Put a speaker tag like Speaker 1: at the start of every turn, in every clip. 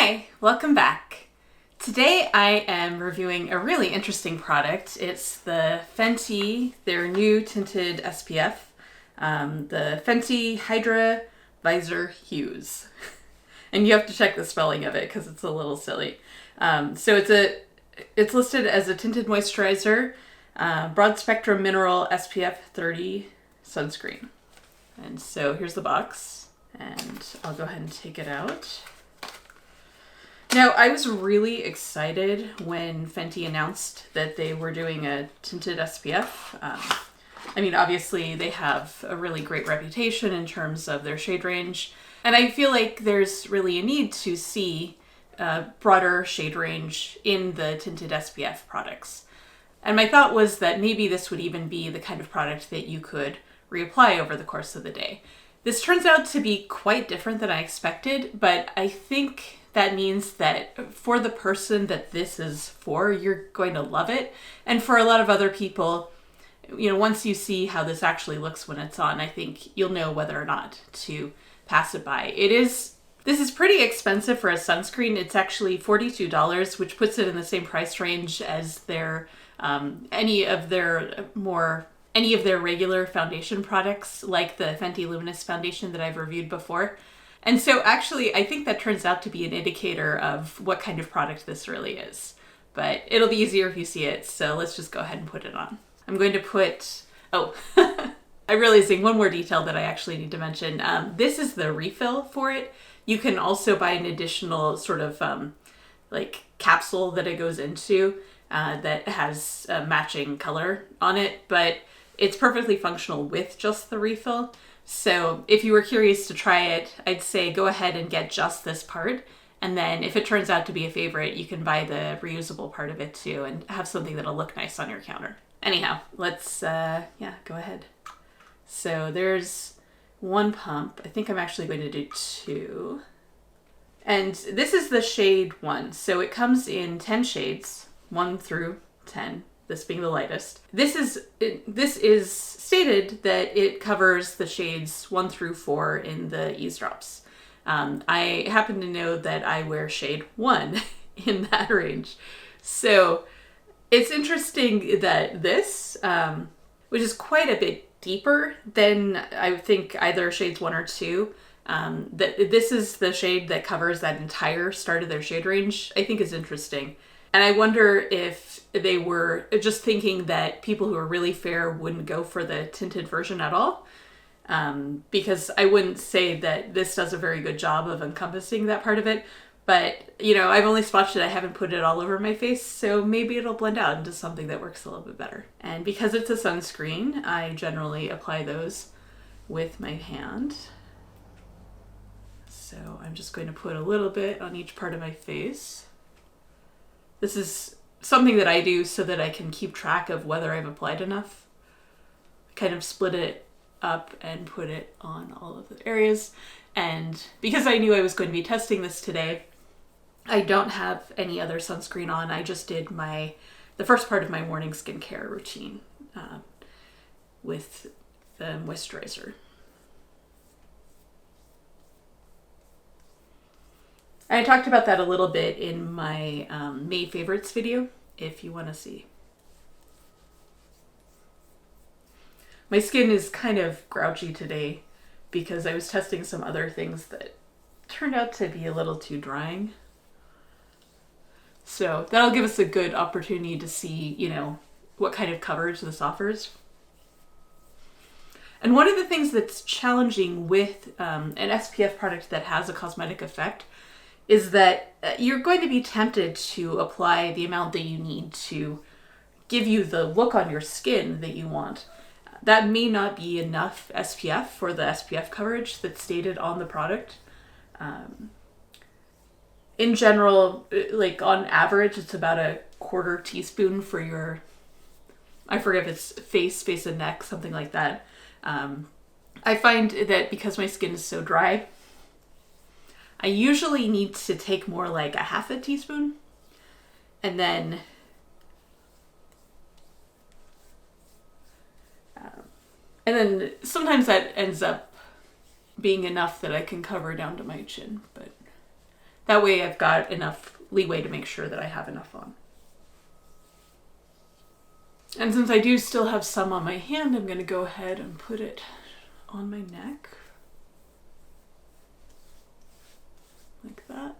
Speaker 1: Hi, welcome back. Today I am reviewing a really interesting product. It's the Fenty, their new tinted SPF, the Fenty Hydra Vizor Huez. And you have to check the spelling of it because it's a little silly. So it's listed as a tinted moisturizer, broad spectrum mineral SPF 30 sunscreen. And so here's the box, and I'll go ahead and take it out. Now, I was really excited when Fenty announced that they were doing a tinted SPF. Obviously they have a really great reputation in terms of their shade range, and I feel like there's really a need to see a broader shade range in the tinted SPF products. And my thought was that maybe this would even be the kind of product that you could reapply over the course of the day. This turns out to be quite different than I expected, but I think that means that for the person that this is for, you're going to love it. And for a lot of other people, once you see how this actually looks when it's on, I think you'll know whether or not to pass it by. This is pretty expensive for a sunscreen. It's actually $42, which puts it in the same price range as their any of their regular foundation products, like the Fenty Luminous foundation that I've reviewed before. And so actually, I think that turns out to be an indicator of what kind of product this really is. But it'll be easier if you see it, so let's just go ahead and put it on. I'm going to put... Oh, I'm realizing one more detail that I actually need to mention. This is the refill for it. You can also buy an additional sort of capsule that it goes into that has a matching color on it, but it's perfectly functional with just the refill. So if you were curious to try it, I'd say go ahead and get just this part. And then if it turns out to be a favorite, you can buy the reusable part of it too and have something that'll look nice on your counter. Anyhow, let's, go ahead. So there's one pump. I think I'm actually going to do two. And this is the shade 1. So it comes in 10 shades, 1 through 10. This being the lightest. This is stated that it covers the shades 1 through 4 in the ease drops. I happen to know that I wear shade 1 in that range. So it's interesting that this, which is quite a bit deeper than I think either shades 1 or 2, that this is the shade that covers that entire start of their shade range, I think is interesting. And I wonder if they were just thinking that people who are really fair wouldn't go for the tinted version at all. Because I wouldn't say that this does a very good job of encompassing that part of it. But, I've only swatched it. I haven't put it all over my face. So maybe it'll blend out into something that works a little bit better. And because it's a sunscreen, I generally apply those with my hand. So I'm just going to put a little bit on each part of my face. This is something that I do so that I can keep track of whether I've applied enough. Kind of split it up and put it on all of the areas. And because I knew I was going to be testing this today, I don't have any other sunscreen on. I just did the first part of my morning skincare routine with the moisturizer. I talked about that a little bit in my May favorites video, if you want to see. My skin is kind of grouchy today because I was testing some other things that turned out to be a little too drying. So that'll give us a good opportunity to see, what kind of coverage this offers. And one of the things that's challenging with an SPF product that has a cosmetic effect is that you're going to be tempted to apply the amount that you need to give you the look on your skin that you want. That may not be enough SPF for the SPF coverage that's stated on the product. In general, on average, it's about a 1/4 teaspoon for your, I forget if it's face and neck, something like that. I find that because my skin is so dry, I usually need to take more like a 1/2 teaspoon, and then sometimes that ends up being enough that I can cover down to my chin, but That way I've got enough leeway to make sure that I have enough on. And since I do still have some on my hand, I'm going to go ahead and put it on my neck. Like that.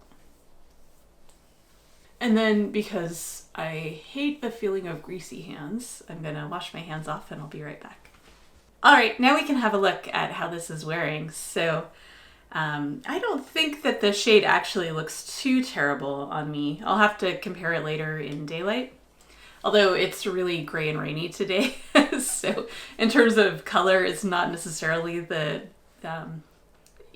Speaker 1: And then, because I hate the feeling of greasy hands, I'm going to wash my hands off and I'll be right back. All right, now we can have a look at how this is wearing. So I don't think that the shade actually looks too terrible on me. I'll have to compare it later in daylight. Although it's really gray and rainy today. So in terms of color, it's not necessarily the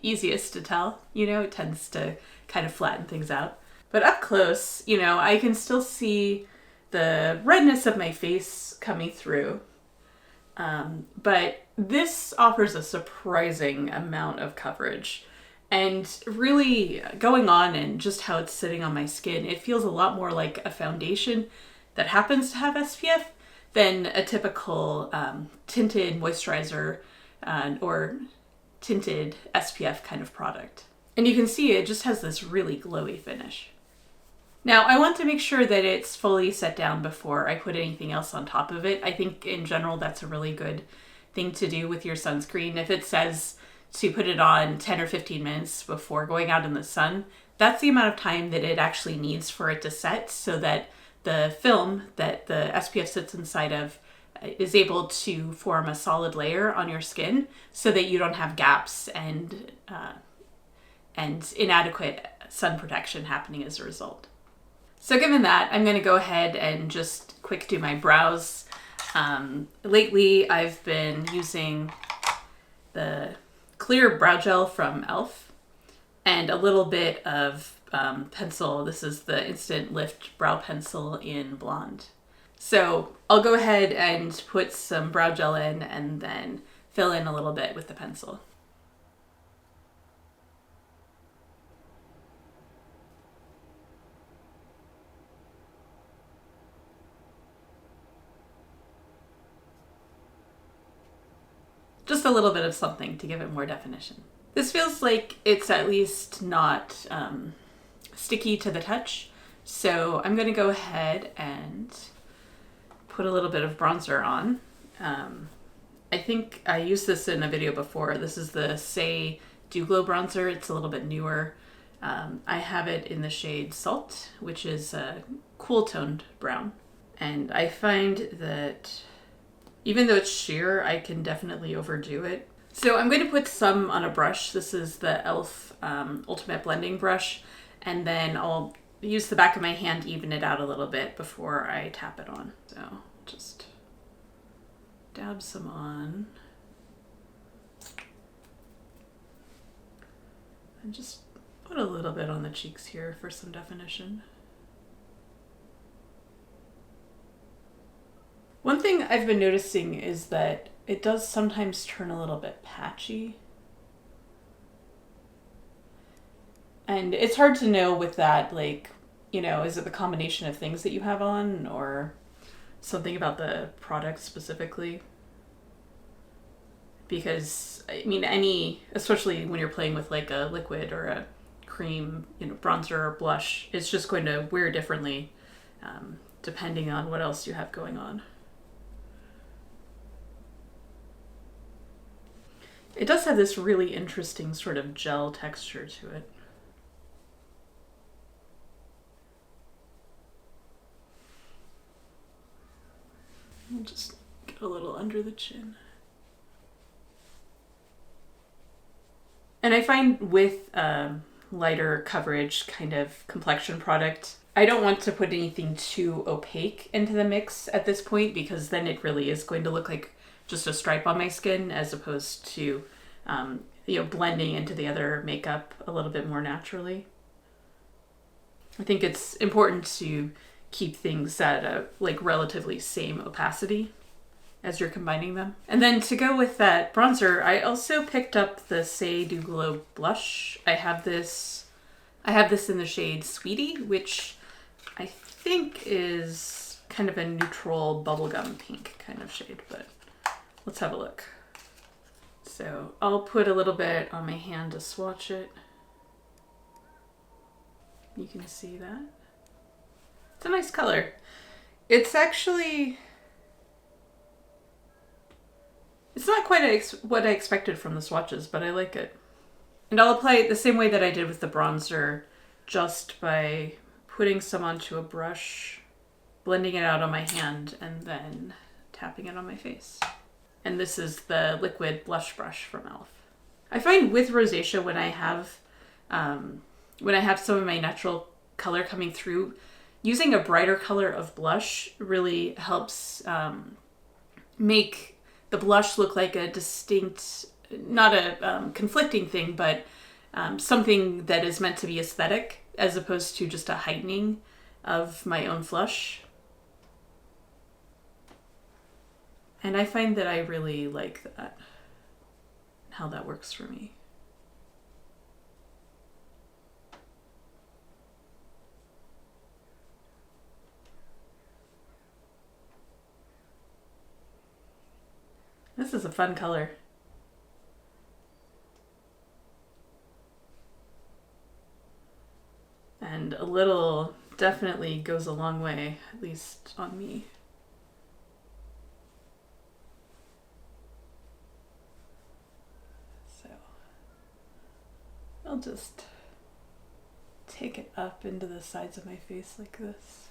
Speaker 1: easiest to tell. You know, it tends to kind of flatten things out. But up close, you know, I can still see the redness of my face coming through. But this offers a surprising amount of coverage. And really going on and just how it's sitting on my skin, it feels a lot more like a foundation that happens to have SPF than a typical tinted moisturizer or tinted SPF kind of product. And you can see it just has this really glowy finish. Now, I want to make sure that it's fully set down before I put anything else on top of it. I think in general that's a really good thing to do with your sunscreen. If it says to put it on 10 or 15 minutes before going out in the sun, that's the amount of time that it actually needs for it to set, so that the film that the SPF sits inside of is able to form a solid layer on your skin so that you don't have gaps and inadequate sun protection happening as a result. So given that, I'm going to go ahead and just quick do my brows. Lately, I've been using the clear brow gel from e.l.f. and a little bit of pencil. This is the Instant Lift Brow Pencil in Blonde. So I'll go ahead and put some brow gel in and then fill in a little bit with the pencil. Just a little bit of something to give it more definition. This feels like it's at least not sticky to the touch, so I'm going to go ahead and put a little bit of bronzer on. I think I used this in a video before. This is the Saie Dew Glow bronzer. It's a little bit newer. I have it in the shade Salt, which is a cool toned brown. And I find that even though it's sheer, I can definitely overdo it. So I'm going to put some on a brush. This is the e.l.f. Ultimate Blending Brush. And then I'll use the back of my hand to even it out a little bit before I tap it on. So just dab some on. And just put a little bit on the cheeks here for some definition. One thing I've been noticing is that it does sometimes turn a little bit patchy. And it's hard to know with that, like, you know, is it the combination of things that you have on or something about the product specifically? Because, I mean, especially when you're playing with like a liquid or a cream, you know, bronzer or blush, it's just going to wear differently depending on what else you have going on. It does have this really interesting sort of gel texture to it. I'll just get a little under the chin. And I find with lighter coverage kind of complexion product, I don't want to put anything too opaque into the mix at this point, because then it really is going to look like just a stripe on my skin as opposed to you know, blending into the other makeup a little bit more naturally. I think it's important to keep things at a like relatively same opacity as you're combining them. And then to go with that bronzer, I also picked up the Saie Dew Glow blush. I have this in the shade Sweetie, which I think is kind of a neutral bubblegum pink kind of shade, but let's have a look. So I'll put a little bit on my hand to swatch it. You can see that. It's a nice color. It's actually... It's not quite what I expected from the swatches, but I like it. And I'll apply it the same way that I did with the bronzer, just by putting some onto a brush, blending it out on my hand, and then tapping it on my face. And this is the liquid blush brush from e.l.f. I find with rosacea, when I have some of my natural color coming through, using a brighter color of blush really helps make the blush look like a distinct, not a conflicting thing, but something that is meant to be aesthetic as opposed to just a heightening of my own flush. And I find that I really like that, how that works for me. This is a fun color. And a little definitely goes a long way, at least on me. So I'll just take it up into the sides of my face like this.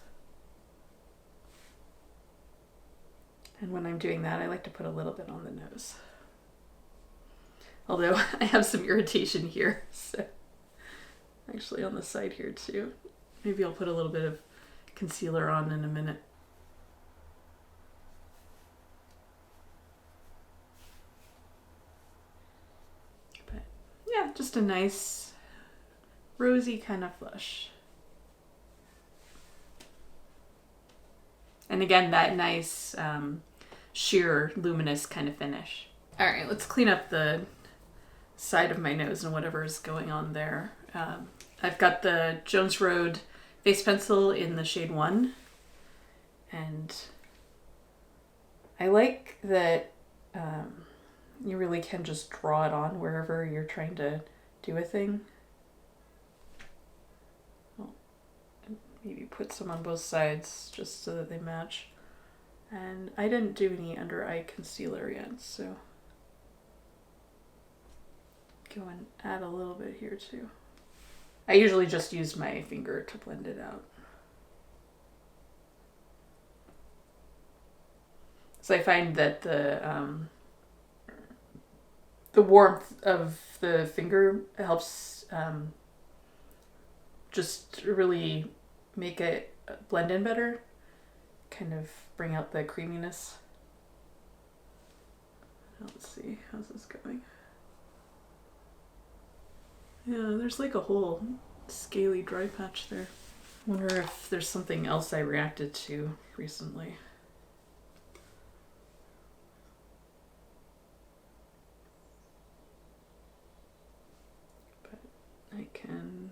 Speaker 1: And when I'm doing that, I like to put a little bit on the nose. Although I have some irritation here, so actually on the side here too. Maybe I'll put a little bit of concealer on in a minute. But yeah, just a nice rosy kind of blush. And again, that nice sheer, luminous kind of finish. All right, let's clean up the side of my nose and whatever is going on there. I've got the Jones Road face pencil in the shade 1. And I like that you really can just draw it on wherever you're trying to do a thing. Maybe put some on both sides just so that they match. And I didn't do any under eye concealer yet, so go and add a little bit here too. I usually just use my finger to blend it out. So I find that the warmth of the finger helps just really make it blend in better, kind of bring out the creaminess. Let's see, how's this going? Yeah, there's like a whole scaly dry patch there. Wonder if there's something else I reacted to recently. But I can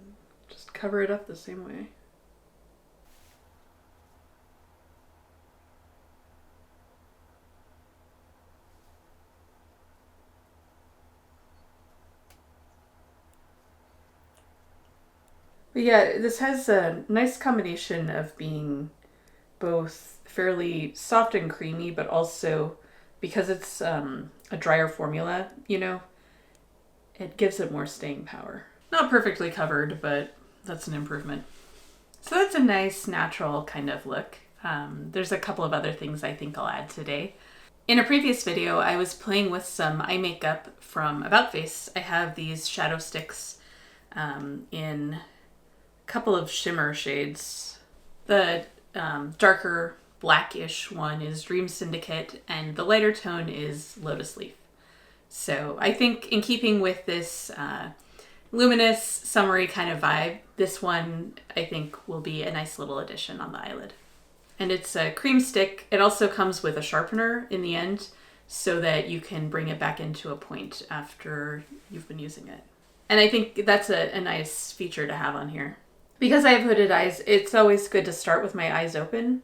Speaker 1: just cover it up the same way. But yeah, this has a nice combination of being both fairly soft and creamy, but also, because it's a drier formula, you know, it gives it more staying power. Not perfectly covered, but that's an improvement. So that's a nice natural kind of look. There's a couple of other things I think I'll add today. In a previous video, I was playing with some eye makeup from About Face. I have these Shadowsticks in couple of shimmer shades. The darker blackish one is Dream Syndicate, and the lighter tone is Lotus Leaf. So I think in keeping with this luminous, summery kind of vibe, this one I think will be a nice little addition on the eyelid. And it's a cream stick. It also comes with a sharpener in the end so that you can bring it back into a point after you've been using it. And I think that's a nice feature to have on here. Because I have hooded eyes, it's always good to start with my eyes open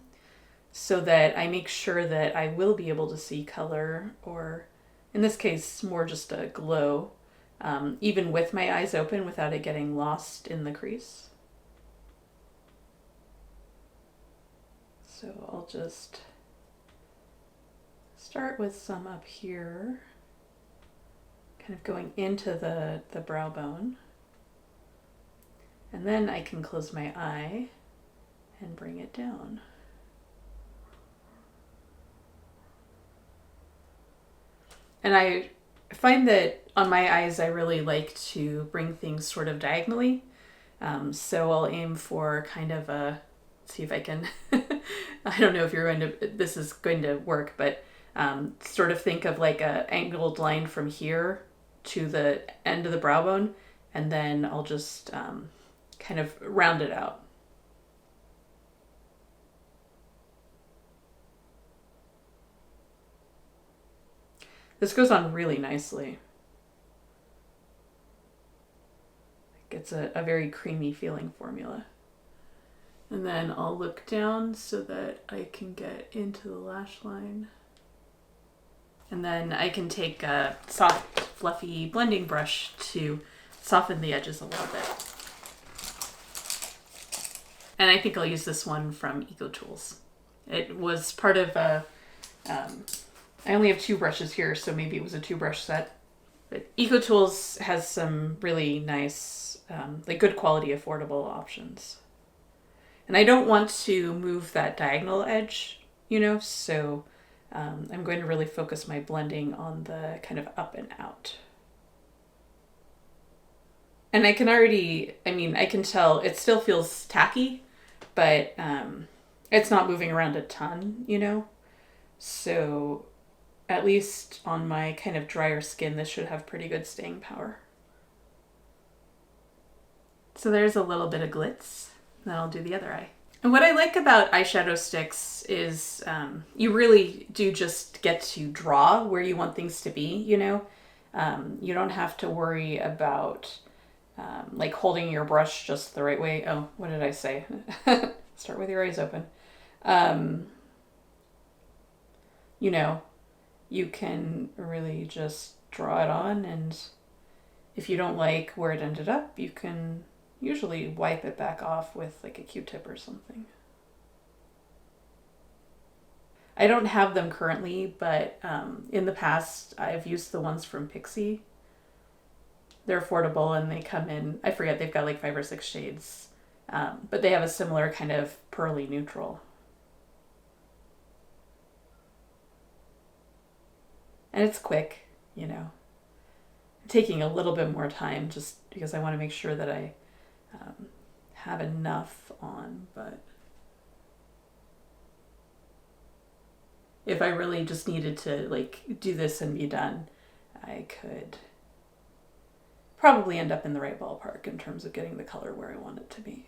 Speaker 1: so that I make sure that I will be able to see color, or in this case, more just a glow, even with my eyes open without it getting lost in the crease. So I'll just start with some up here, kind of going into the brow bone. And then I can close my eye and bring it down. And I find that on my eyes, I really like to bring things sort of diagonally. So I'll aim for kind of a, see if I can, I don't know if this is going to work, but sort of think of like a angled line from here to the end of the brow bone, and then I'll just kind of round it out. This goes on really nicely. It's a very creamy feeling formula. And then I'll look down so that I can get into the lash line. And then I can take a soft, fluffy blending brush to soften the edges a little bit. And I think I'll use this one from EcoTools. It was part of a, I only have 2 brushes here, so maybe it was a 2-brush set. But EcoTools has some really nice, like good quality, affordable options. And I don't want to move that diagonal edge, you know, so I'm going to really focus my blending on the kind of up and out. And I can already, I can tell it still feels tacky, but it's not moving around a ton, you know? So at least on my kind of drier skin, this should have pretty good staying power. So there's a little bit of glitz. Then I'll do the other eye. And what I like about eyeshadow sticks is you really do just get to draw where you want things to be, you know? You don't have to worry about like holding your brush just the right way. Oh, what did I say? Start with your eyes open. You know, you can really just draw it on, and if you don't like where it ended up, you can usually wipe it back off with like a Q-tip or something. I don't have them currently, but in the past I've used the ones from Pixie. They're affordable and they come in, I forget, they've got like 5 or 6 shades, but they have a similar kind of pearly neutral. And it's quick, you know. I'm taking a little bit more time just because I want to make sure that I have enough on, but if I really just needed to like do this and be done, I could probably end up in the right ballpark in terms of getting the color where I want it to be.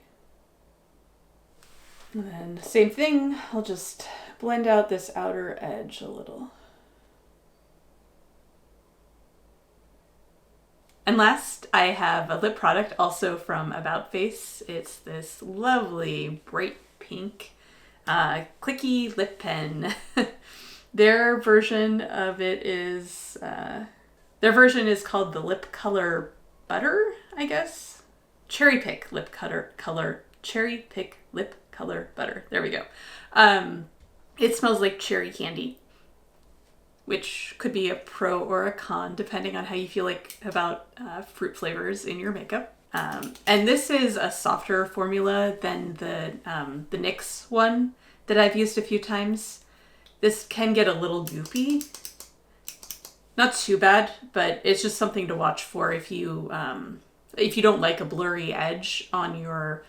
Speaker 1: And then same thing, I'll just blend out this outer edge a little. And last, I have a lip product also from About Face. It's this lovely bright pink clicky lip pen. Their version of it is, their version is called the Lip Color Butter, I guess. Cherry Pick Lip Color, Cherry Pick Lip Color Butter. There we go. It smells like cherry candy, which could be a pro or a con depending on how you feel like about fruit flavors in your makeup. And this is a softer formula than the NYX one that I've used a few times. This can get a little goopy. Not too bad, but it's just something to watch for if you don't like a blurry edge on your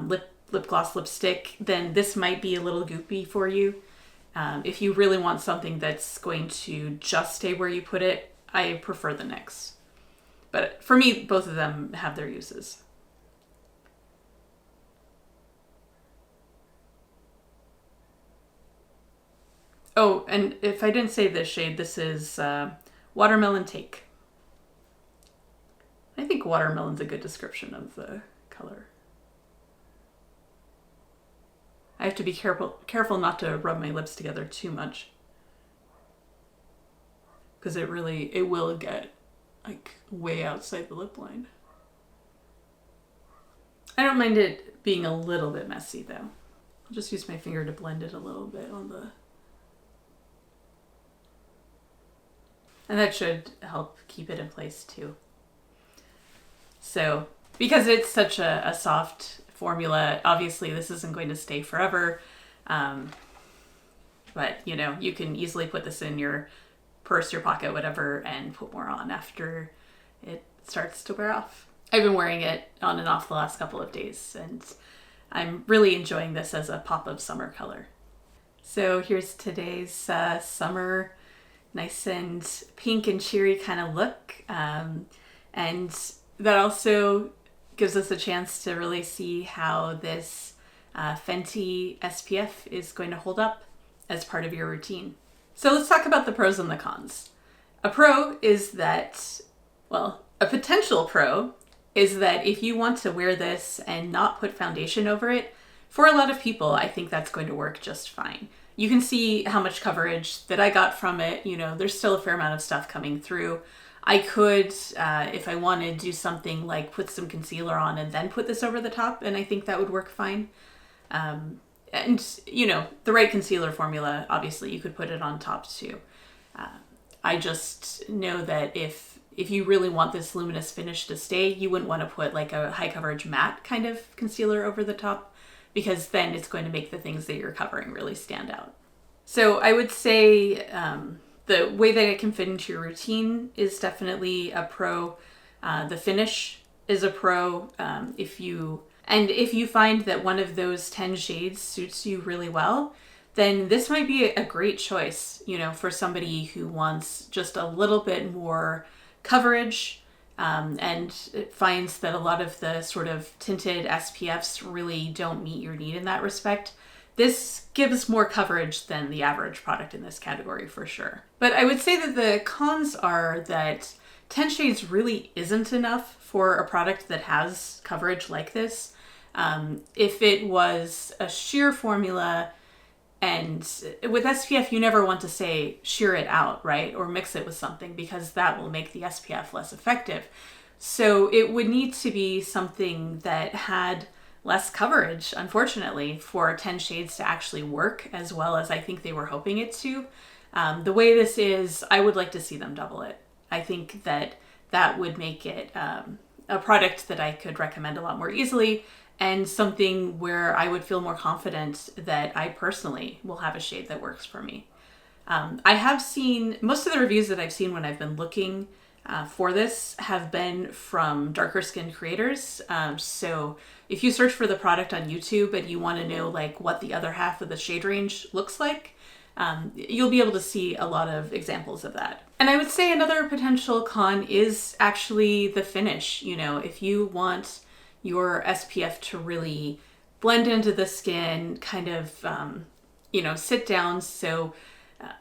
Speaker 1: lip gloss lipstick, then this might be a little goopy for you. If you really want something that's going to just stay where you put it, I prefer the NYX. But for me, both of them have their uses. Oh, and if I didn't say this shade, this is Watermelon Take. I think watermelon's a good description of the color. I have to be careful not to rub my lips together too much, because it will get like way outside the lip line. I don't mind it being a little bit messy though. I'll just use my finger to blend it a little bit on the... And that should help keep it in place too. So, because it's such a soft formula, obviously this isn't going to stay forever. But, you know, you can easily put this in your purse, your pocket, whatever, and put more on after it starts to wear off. I've been wearing it on and off the last couple of days, and I'm really enjoying this as a pop of summer color. So here's today's summer, nice and pink and cheery kind of look. And that also gives us a chance to really see how this Fenty SPF is going to hold up as part of your routine. So let's talk about the pros and the cons. A pro is that, well, a potential pro is that if you want to wear this and not put foundation over it, for a lot of people, I think that's going to work just fine. You can see how much coverage that I got from it. You know, there's still a fair amount of stuff coming through. I could, if I wanted, do something like put some concealer on and then put this over the top, and I think that would work fine. And, you know, the right concealer formula, obviously, you could put it on top too. I just know that if you really want this luminous finish to stay, you wouldn't want to put like a high coverage matte kind of concealer over the top, because then it's going to make the things that you're covering really stand out. So I would say the way that it can fit into your routine is definitely a pro. The finish is a pro. If you find that one of those 10 shades suits you really well, then this might be a great choice, you know, for somebody who wants just a little bit more coverage, and it finds that a lot of the sort of tinted SPFs really don't meet your need in that respect. This gives more coverage than the average product in this category for sure. But I would say that the cons are that 10 shades really isn't enough for a product that has coverage like this. If it was a sheer formula, and with SPF, you never want to say sheer it out, right? Or mix it with something, because that will make the SPF less effective. So it would need to be something that had less coverage, unfortunately, for 10 shades to actually work as well as I think they were hoping it to. The way this is, I would like to see them double it. I think that that would make it a product that I could recommend a lot more easily, and something where I would feel more confident that I personally will have a shade that works for me. I have seen, most of the reviews that I've seen when I've been looking for this have been from darker skinned creators. So if you search for the product on YouTube and you want to know like what the other half of the shade range looks like, you'll be able to see a lot of examples of that. And I would say another potential con is actually the finish. You know, if you want your SPF to really blend into the skin, kind of, you know, sit down, so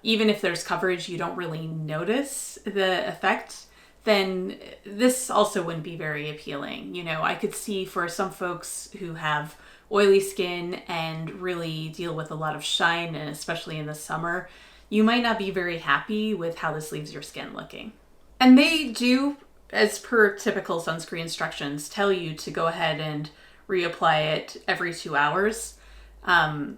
Speaker 1: even if there's coverage, you don't really notice the effect, then this also wouldn't be very appealing. You know, I could see for some folks who have oily skin and really deal with a lot of shine, and especially in the summer, you might not be very happy with how this leaves your skin looking. And they do, as per typical sunscreen instructions, tell you to go ahead and reapply it every 2 hours. I'm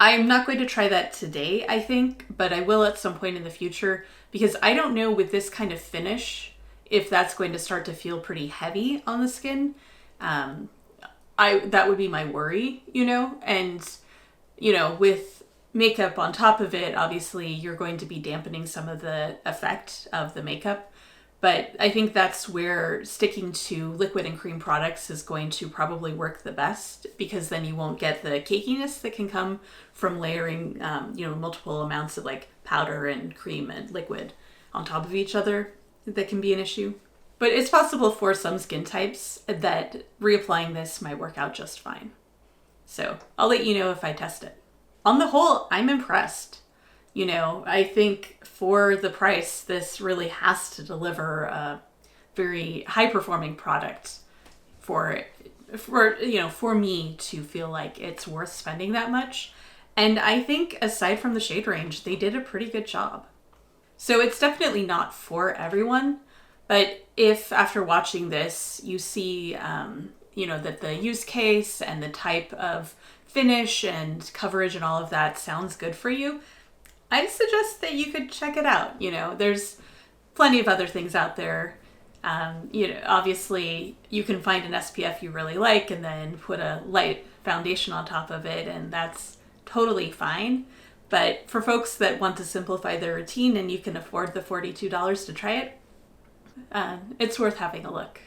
Speaker 1: not going to try that today, I think, but I will at some point in the future, because I don't know with this kind of finish if that's going to start to feel pretty heavy on the skin. That would be my worry, you know, and, you know, with makeup on top of it, obviously you're going to be dampening some of the effect of the makeup. But I think that's where sticking to liquid and cream products is going to probably work the best, because then you won't get the cakiness that can come from layering, you know, multiple amounts of like powder and cream and liquid on top of each other. That can be an issue. But it's possible for some skin types that reapplying this might work out just fine. So I'll let you know if I test it. On the whole, I'm impressed. You know, I think for the price, this really has to deliver a very high-performing product for me to feel like it's worth spending that much. And I think aside from the shade range, they did a pretty good job. So it's definitely not for everyone, but if after watching this you see, you know, that the use case and the type of finish and coverage and all of that sounds good for you, I suggest that you could check it out. You know, there's plenty of other things out there. You know, obviously you can find an SPF you really like and then put a light foundation on top of it, and that's totally fine. But for folks that want to simplify their routine and you can afford the $42 to try it, it's worth having a look.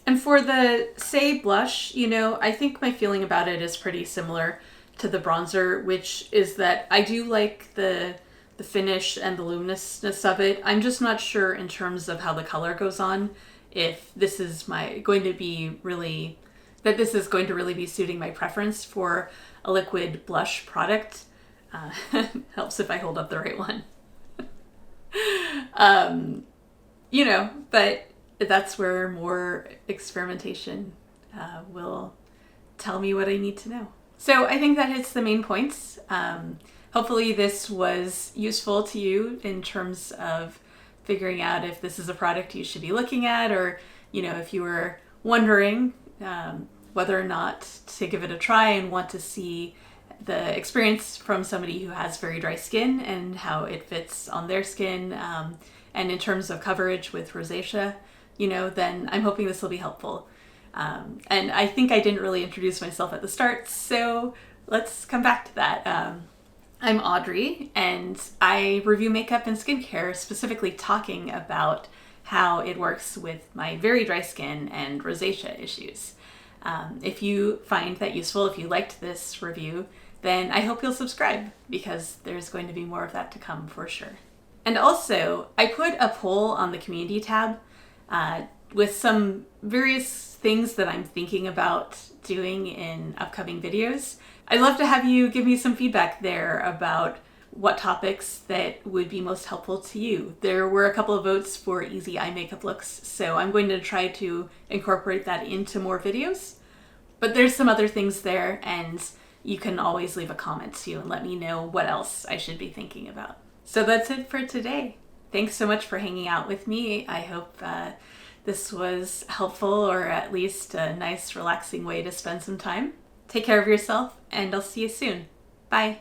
Speaker 1: And for the Saie blush, you know, I think my feeling about it is pretty similar to the bronzer, which is that I do like the finish and the luminousness of it. I'm just not sure in terms of how the color goes on, if this is going to really be suiting my preference for a liquid blush product. Helps if I hold up the right one. You know, but that's where more experimentation will tell me what I need to know. So I think that hits the main points. Hopefully this was useful to you in terms of figuring out if this is a product you should be looking at, or, you know, if you were wondering whether or not to give it a try and want to see the experience from somebody who has very dry skin and how it fits on their skin. And in terms of coverage with rosacea, you know, then I'm hoping this will be helpful. And I think I didn't really introduce myself at the start, so let's come back to that. I'm Audrey, and I review makeup and skincare, specifically talking about how it works with my very dry skin and rosacea issues. If you find that useful, if you liked this review, then I hope you'll subscribe, because there's going to be more of that to come for sure. And also, I put a poll on the community tab with some various things that I'm thinking about doing in upcoming videos. I'd love to have you give me some feedback there about what topics that would be most helpful to you. There were a couple of votes for easy eye makeup looks, so I'm going to try to incorporate that into more videos. But there's some other things there, and you can always leave a comment too and let me know what else I should be thinking about. So that's it for today. Thanks so much for hanging out with me. I hope this was helpful, or at least a nice, relaxing way to spend some time. Take care of yourself, and I'll see you soon. Bye.